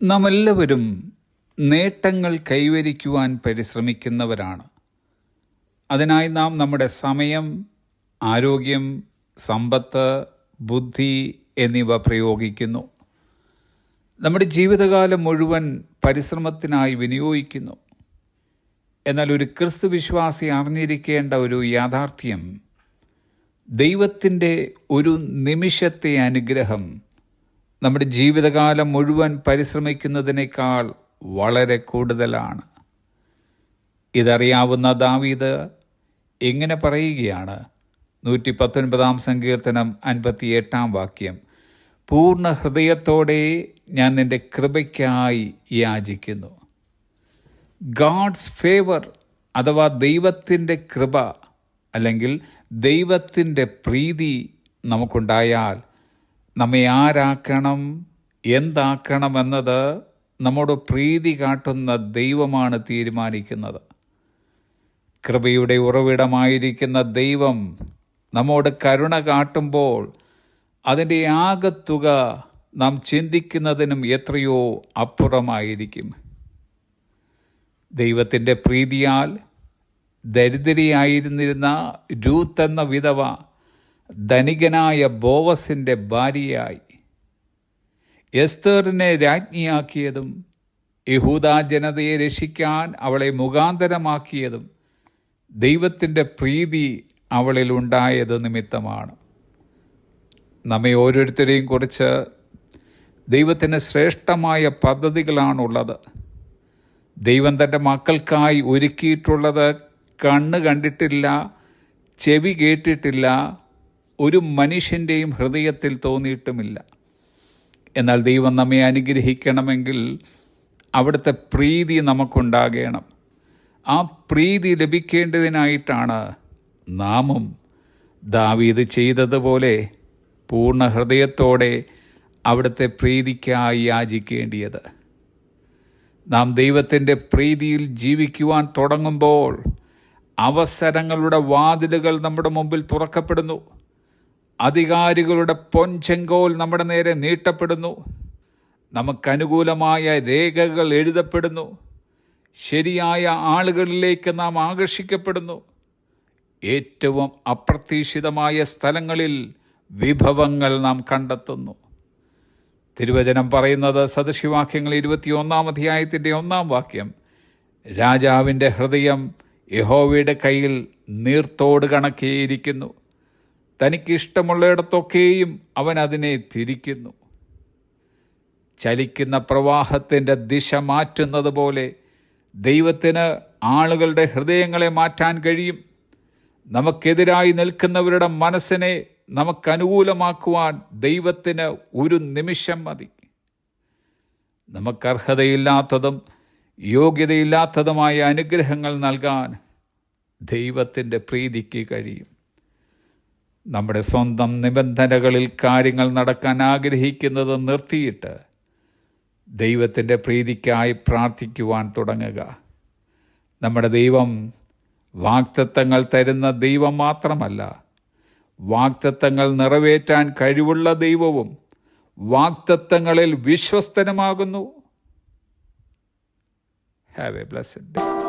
നാം എല്ലാവരും നേട്ടങ്ങൾ കൈവരിക്കുവാൻ പരിശ്രമിക്കുന്നവരാണ്. അതിനായി നാം നമ്മുടെ സമയം, ആരോഗ്യം, സമ്പത്ത്, ബുദ്ധി എന്നിവ പ്രയോഗിക്കുന്നു. നമ്മുടെ ജീവിതകാലം മുഴുവൻ പരിശ്രമത്തിനായി വിനിയോഗിക്കുന്നു. എന്നാൽ ഒരു ക്രിസ്തു വിശ്വാസി അറിഞ്ഞിരിക്കേണ്ട ഒരു യാഥാർത്ഥ്യം, ദൈവത്തിൻ്റെ ഒരു നിമിഷത്തെ അനുഗ്രഹം നമ്മുടെ ജീവിതകാലം മുഴുവൻ പരിശ്രമിക്കുന്നതിനേക്കാൾ വളരെ കൂടുതലാണ്. ഇതറിയാവുന്ന ദാവീദ് ഇങ്ങനെ പറയുകയാണ്. 119 സങ്കീർത്തനം 58 വാക്യം, പൂർണ്ണ ഹൃദയത്തോടെ ഞാൻ നിന്റെ കൃപയ്ക്കായി യാചിക്കുന്നു. ഗാഡ്സ് ഫേവർ അഥവാ ദൈവത്തിൻ്റെ കൃപ അല്ലെങ്കിൽ ദൈവത്തിൻ്റെ പ്രീതി നമുക്കുണ്ടായാൽ നമ്മെ ആരാക്കണം, എന്താക്കണമെന്നത് നമ്മോട് പ്രീതി കാട്ടുന്ന ദൈവമാണ് തീരുമാനിക്കുന്നത്. കൃപയുടെ ഉറവിടമായിരിക്കുന്ന ദൈവം നമ്മോട് കരുണ കാട്ടുമ്പോൾ അതിൻ്റെ ആകത്തുക നാം ചിന്തിക്കുന്നതിനും എത്രയോ അപ്പുറമായിരിക്കും. ദൈവത്തിൻ്റെ പ്രീതിയാൽ ദരിദ്രയായിരുന്നിരുന്ന രൂത്ത് എന്ന വിധവ ധനികനായ ബോവസിൻ്റെ ഭാര്യയായി. എസ്തേറിനെ രാജ്ഞിയാക്കിയതും യഹൂദാ ജനതയെ രക്ഷിക്കാൻ അവളെ മുഖാന്തരമാക്കിയതും ദൈവത്തിൻ്റെ പ്രീതി അവളിൽ ഉണ്ടായത് നിമിത്തമാണ്. നമ്മെ ഓരോരുത്തരെയും കുറിച്ച് ദൈവത്തിന് ശ്രേഷ്ഠമായ പദ്ധതികളാണുള്ളത്. ദൈവം തൻ്റെ മക്കൾക്കായി ഒരുക്കിയിട്ടുള്ളത് കണ്ണ് കണ്ടിട്ടില്ല, ചെവി കേട്ടിട്ടില്ല, ഒരു മനുഷ്യൻ്റെയും ഹൃദയത്തിൽ തോന്നിയിട്ടുമില്ല. എന്നാൽ ദൈവം നമ്മെ അനുഗ്രഹിക്കണമെങ്കിൽ അവിടുത്തെ പ്രീതി നമുക്കുണ്ടാകണം. ആ പ്രീതി ലഭിക്കേണ്ടതിനായിട്ടാണ് നാമും ദാവീദ് ചെയ്തതുപോലെ പൂർണ്ണ ഹൃദയത്തോടെ അവിടുത്തെ പ്രീതിക്കായി യാചിക്കേണ്ടിയത്. നാം ദൈവത്തിൻ്റെ പ്രീതിയിൽ ജീവിക്കുവാൻ തുടങ്ങുമ്പോൾ അവസരങ്ങളുടെ വാതിലുകൾ നമ്മുടെ മുമ്പിൽ തുറക്കപ്പെടുന്നു. അധികാരികളുടെ പൊൻചെങ്കോൽ നമ്മുടെ നേരെ നീട്ടപ്പെടുന്നു. നമുക്കനുകൂലമായ രേഖകൾ എഴുതപ്പെടുന്നു. ശരിയായ ആളുകളിലേക്ക് നാം ആകർഷിക്കപ്പെടുന്നു. ഏറ്റവും അപ്രതീക്ഷിതമായ സ്ഥലങ്ങളിൽ വിഭവങ്ങൾ നാം കണ്ടെത്തുന്നു. തിരുവചനം പറയുന്നത് സദൃശവാക്യങ്ങൾ 21 അധ്യായത്തിൻ്റെ 1 വാക്യം, രാജാവിൻ്റെ ഹൃദയം യഹോവയുടെ കയ്യിൽ നീർത്തോട് കണക്കേയിരിക്കുന്നു. തനിക്കിഷ്ടമുള്ളിടത്തൊക്കെയും അവൻ അതിനെ തിരിക്കുന്നു. ചലിക്കുന്ന പ്രവാഹത്തിൻ്റെ ദിശ മാറ്റുന്നത് പോലെ ദൈവത്തിന് ആളുകളുടെ ഹൃദയങ്ങളെ മാറ്റാൻ കഴിയും. നമുക്കെതിരായി നിൽക്കുന്നവരുടെ മനസ്സിനെ നമുക്കനുകൂലമാക്കുവാൻ ദൈവത്തിന് ഒരു നിമിഷം മതി. നമുക്കർഹതയില്ലാത്തതും യോഗ്യതയില്ലാത്തതുമായ അനുഗ്രഹങ്ങൾ നൽകാൻ ദൈവത്തിൻ്റെ പ്രീതിക്ക് കഴിയും. നമ്മുടെ സ്വന്തം നിബന്ധനകളിൽ കാര്യങ്ങൾ നടക്കാൻ ആഗ്രഹിക്കുന്നത് നിർത്തിയിട്ട് ദൈവത്തിൻ്റെ പ്രീതിക്കായി പ്രാർത്ഥിക്കുവാൻ തുടങ്ങുക. നമ്മുടെ ദൈവം വാഗ്ദത്തങ്ങൾ തരുന്ന ദൈവം മാത്രമല്ല, വാഗ്ദത്തങ്ങൾ നിറവേറ്റാൻ കഴിവുള്ള ദൈവവും വാഗ്ദത്തങ്ങളിൽ വിശ്വസ്തനുമാകുന്നു. Have a blessed day.